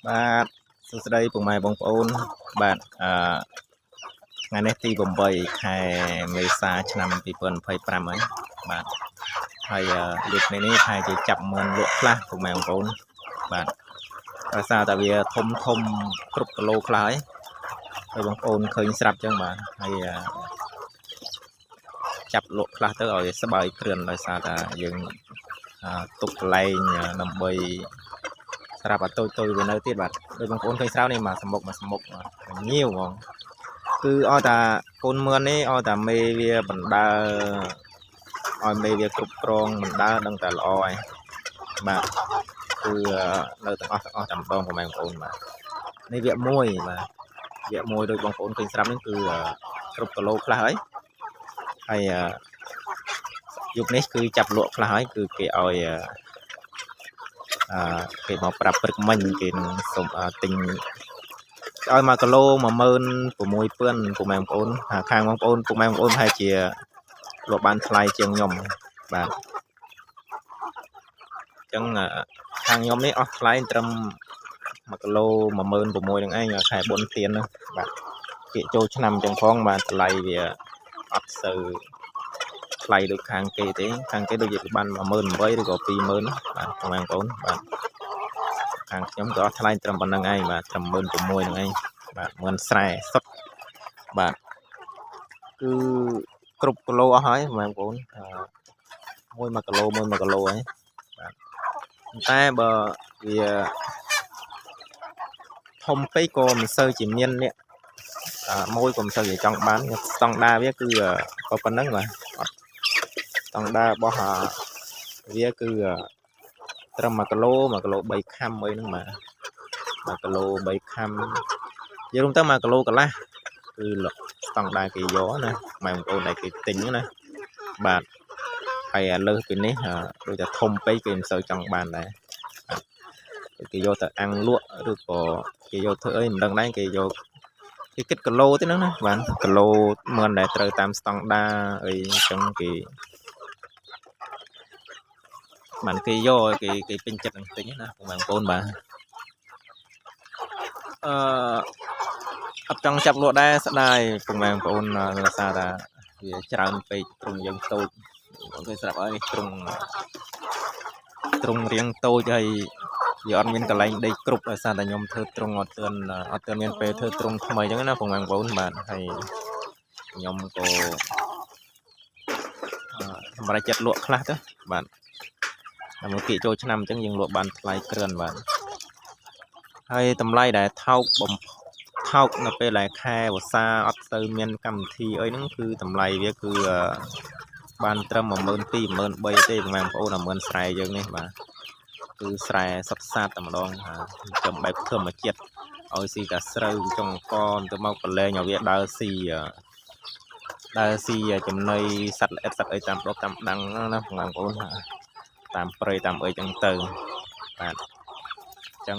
បាទសួស្តីពុកម៉ែបងប្អូនបាទថ្ងៃនេះទី8ខែមេសាឆ្នាំ2025ហើយបាទហើយលើកនេះខែជាចាប់មឿនលក់ខ្លះពុកម៉ែបងប្អូនបាទដោយសារតែវាធំគ្រប់គីឡូខ្លះហើយបងប្អូនឃើញស្រាប់ចឹងបាទហើយចាប់លក់ខ្លះទៅឲ្យស្បើយគ្រឿនដោយសារតែយើងទុកកន្លែងដើម្បីស្រាប់តូចវានៅទៀតបាទដោយបងប្អូនឃើញស្រាវនេះមកសមុកញៀវហ្មងគឺឲ្យតែកូនមឿននេះឲ្យតែមេវាបណ្ដើឲ្យមេវាគ្រប់គ្រងបណ្ដើដឹងតែល្អហើយបាទគឺនៅទាំងអស់តែម្ដងបងប្អូនបាទនេះវគ្គ1បាទវគ្គ1ដោយបងប្អូនឃើញស្រាប់នេះគឺគ្រប់គីឡូខ្លះហើយយុគនេះគឺចាប់លក់ខ្លះហើយគឺគេឲ្យគេមកប្រាប់ព្រឹកមិញគេនឹងសុំទិញឲ្យ1គីឡូ16000ពុកម៉ែបងប្អូនខាងបងប្អូនពុកម៉ែបងប្អូនប្រហែលជាលក់បានថ្លៃជាងខ្ញុំបាទអញ្ចឹងខាងខ្ញុំនេះអស់ថ្លៃត្រឹម1គីឡូ16000នឹងឯងខែបុណ្យទាននោះបាទគេចូលឆ្នាំអញ្ចឹងផងបាទថ្លៃវាអត់សូវថ្លៃដូចខាងគេទេខាងគេដូចជាបាន18000ឬក៏20000បាទបងប្អូនបាទខាងខ្ញុំក៏អស់ថ្លៃត្រឹមប៉ុណ្្នឹងឯងបាទត្រឹម16000ហ្នឹងឯងបាទ10000ស្រែសុទ្ធបាទគឺគ្រប់គីឡូអស់ហើយបងប្អូន1គីឡូហើយបាទតែបើវាធំពេកក៏មិនសូវជាមានអ្នកមួយក៏មិនសូវជាចង់បានស្តង់ដារវាគឺក៏ប៉ុណ្្នឹងបាទស្តង់ដាររបស់វាគឺត្រឹម1គីឡូ3ខាំអីហ្នឹងបាទ1គីឡូ3ខាំនិយាយរួមទៅ1គីឡូកន្លះគឺស្តង់ដារគេយកណាបងប្អូនដែលគេទិញណាបាទហើយលើសពីនេះដូចតែធំពេកគេមិនសូវចង់បានដែរគេយកទៅអាំងលក់ឬក៏គេយកធ្វើអីមិនដឹងដែរគេយកគេគិតគីឡូទេហ្នឹងណាបាទគីឡូមិនដែលត្រូវតាមស្តង់ដារអីអញ្ចឹងគេបានគេយកគេពេញចិត្តនឹងទិញណាបងប្អូនបាទអត់ចង់ចាប់លក់ដែរស្ដាយបងប្អូនដោយសារតែវាច្រើនពេកទ្រង់យើងតូចបងគេស្រាប់ហើយទ្រង់រៀងតូចហើយវាអត់មានកន្លែងដេកគ្រប់ដោយសារតែខ្ញុំធ្វើទ្រង់អត់ទាន់មានពេលធ្វើទ្រង់ថ្មីអញ្ចឹងណាបងប្អូនបាទហើយខ្ញុំក៏សម្រាប់ចិត្តលក់ខ្លះទៅបាទដើម្បីគេចូលឆ្នាំអញ្ចឹងយើងលក់បានថ្លៃគ្រឿនបាទហើយតម្លៃដែលថោកនៅពេលដែលខែវស្សាអត់ទៅមានកម្មវិធីអីហ្នឹងគឺតម្លៃវាគឺបានត្រឹម12000 13000ទេបងប្អូន10000ស្រែយើងនេះបាទគឺស្រែសុទ្ធសាធតែម្ដងចំបែបធម្មជាតិឲ្យស៊ីកាស្រូវចុងកទៅមកប្រឡែងឲ្យវាដើរស៊ីចំណីសត្វល្អិតសត្វអីតាមដបតាមដាំងណាបងប្អូនតាមព្រៃតាមអីចឹងទៅបាទអញ្ចឹង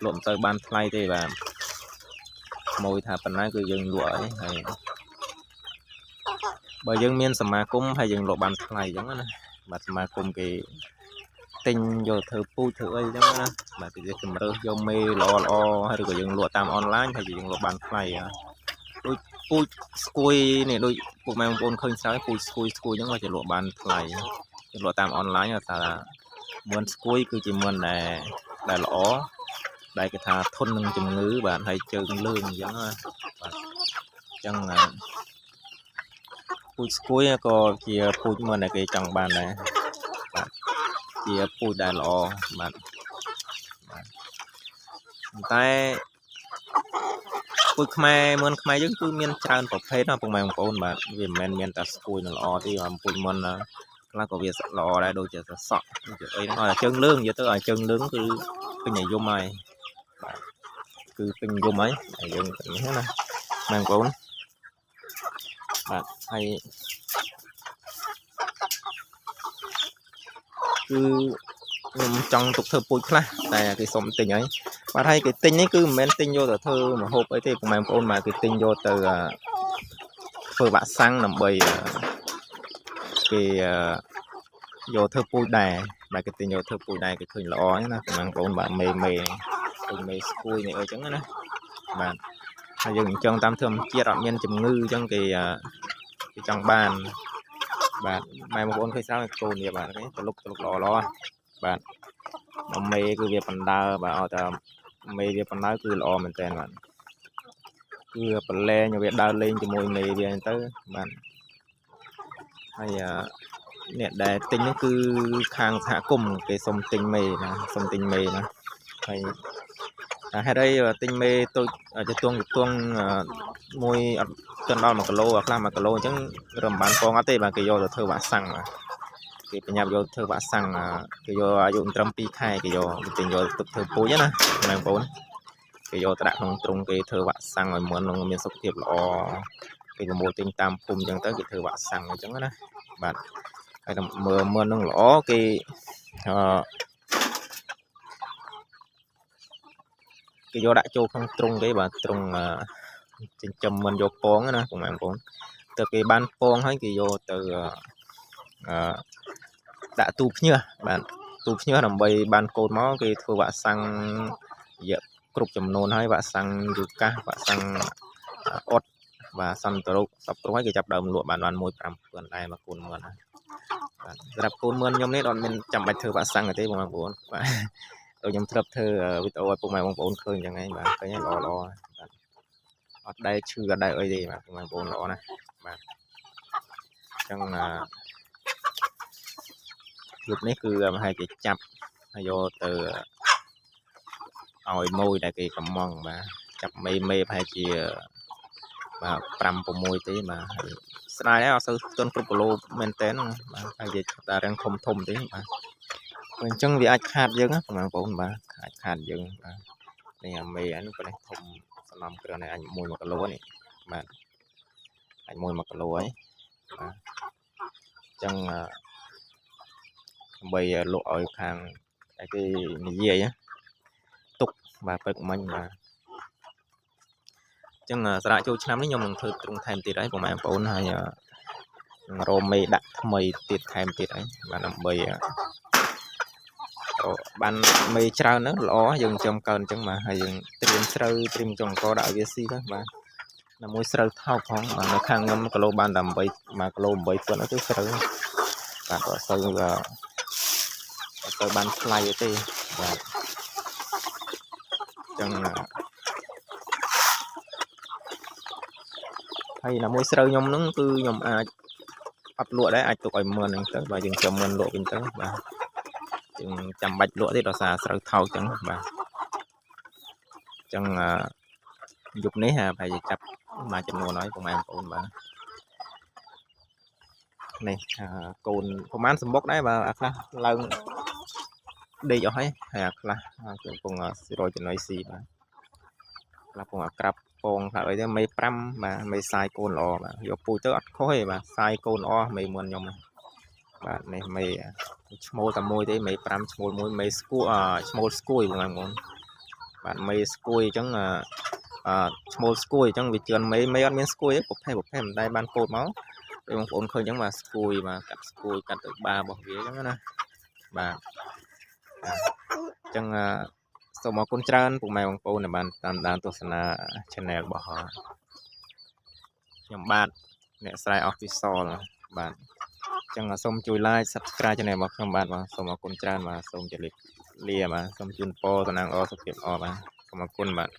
លក់ទៅបានថ្លៃទេបាទមួយថាប៉ុណ្ណាគឺយើងលក់ហើយបើយើងមានសមាគមហើយយើងលក់បានថ្លៃអញ្ចឹងណាបាទសមាគមគេទិញយកធ្វើពូជធ្វើអីអញ្ចឹងណាបាទគេជំរើសយកមេល្អហើយឬក៏យើងលក់តាមអនឡាញហើយយើងលក់បានថ្លៃដូចពូជស្គួយនេះដូចពុកម៉ែបងប្អូនឃើញស្រាប់ពូជស្គួយអញ្ចឹងក៏จะលក់បានថ្លៃយើងលក់តាមអនឡាញថាមឿនស្គួយគឺជាមឿនដែលល្អដែលគេថាធន់នឹងជំងឺបាទហើយជើងលឿងអញ្ចឹងបាទអញ្ចឹងពូជស្គួយក៏ជាពូជមឿនដែលគេចង់បានដែរបាទជាពូជដែលល្អបាទតែពូជខ្មែរមឿនខ្មែរយើងគឺមានច្រើនប្រភេទណាបងប្អូនបាទវាមិនមែនមានតែស្គួយនឹងល្អទេពូជមឿនខ្លះក៏វាល្អដែរដូចជាសក់ដូចជាអីហ្នឹងឲ្យជើងលឿងនិយាយទៅឲ្យជើងលឿងគឺពេញនិយមហើយបាទគឺពេញនិយមហើយយើងនេះណាបងប្អូនបាទហើយគឺខ្ញុំចង់ទុកធ្វើពូជខ្លះតែគេសុំទិញហើយបាទហើយគេទិញនេះគឺមិនមែនទិញយកទៅធ្វើម្ហូបអីទេបងប្អូនបាទគេទិញយកទៅធ្វើវ៉ាក់សាំងដើម្បីគេយកធ្វើពូជដែរ bài cái tin vô thưa pui này cái khơi lò nhá mang bốn bạn mê mê mê pui này ở trứng đó bạn dừng trong tam thơm chia đoạn nhân chùm ngư trong cái trong bàn bạn mai một bốn khơi sao cồn vậy bạn cái từ lúc lò bạn mê cứ việc phần đa và ở mê việc phần đa cứ lò mình tên bạn cứ phần le nhiều việc đa lên cho môi mê về tới bạn hay nè để tính nó cứ khang hạ cùng cái sông tinh mê nè sông tinh mê nè hay hay đây tinh mê tôi ở cho tuông môi tuần đo mà cái lô chứ rầm bán con á tê mà cái vô thơ vả xăng mà cái nhà vô thơ vả xăng cái vô dụng trăm pi khai cái vô tình vô tục thơ pối nhá mang bốn cái vô đã không trung cái thơ vả xăng rồi muốn nó miền sốc tiệp lò cái mùa tinh tam cùng chẳng tới cái thơ vả xăng rồi chẳng đó bạn hay là mưa nó lỏ cái vô đã châu không trung cái bà trung trên chầm mình vô phong á nè cùng bạn cũng từ cái ban phong hay cái vô từ đã tu nhá bạn tu nhá làm bay ban cột máu cái thua vạ xăng dẹp cục chầm nôn hay vạ xăng yuka vạ xăng ớt và xăng tơ sập tối cái chập đầu lụa bạn đoàn môi làm vườn này mà cồn mượn gặp cồn mượn nhóm này đoàn mình chậm bạch thưa vạ xăng ở đây mà bốn tôi nhầm thập thơ với tôi cùng mày bông bốn khơi chẳng ngay mà cái lò ở đây chưa ở đây ơi gì mà cùng mày bốn lò này mà trong lúc này cứ hai cái chập vô từ ỏi môi đại cái cầm mòn mà chập mê mê hai chị mà pram của môi tí mà sai đấy sư tôn cục lô maintain mà hai chị ta đang không thông tí mà mình chân vì ai hạt dương á mà cũng mà hạt dương này mê anh có này thông làm cái này anh môi một lúa này mà anh môi một lúa ấy chân bây lộ ở hàng cái gì á tục và phải của mình mà chân ra châu năm đấy nhung thử trung thành thì đấy của mẹ bốn hay rồi mày đặt mày tiệt thèm tiệt ấy và làm bây ban mày trao nó ló dừng trong cơn chẳng mà hay dừng tìm trong co đạo việt si đó mà là môi sờ thao phong mà nó khang ngâm cái lô ban làm bây mà cái lô bây tuần nó cứ sờ và có sờ ban fly thế và chẳng hay là môi sờ nhom nó cứ nhom ấp lụa đấy ai tụi ai mượn tới và dừng cho mượn lụa bình tới và chăm bạch lụa thì nó xả sờ thao chẳng và chẳng dục nấy hà phải chập mà chừng ngồi nói cùng em cồn mà này cồn không ăn sâm bốc đấy và lần đi cho thấy là cùng rồi cho nói gì mà là cùng cặp con lại với mấy pram mà mấy sai cồn lò mà vô pui tới khói mà sai cồn o mấy mượn nhom và này mấy small tầm môi đấy mấy pram small môi mấy small school mà muốn bạn mấy school chẳng small school trong việc trường mấy admin school ấy một thêm đây ban cột máu để ổn khơi giống mà school mà cắt school cắt được ba bỏ vía giống đó bà chẳng sau mà con trơn của mày bằng cô là bạn đàn tôi là channel bỏ nhầm bạn nè sai official bạn chẳng là xong chui like subscribe cho này mà không bạn mà xong mà con trơn mà xong chỉ lia mà xong chuyên po tao đang o thực hiện o mà xong mà con bạn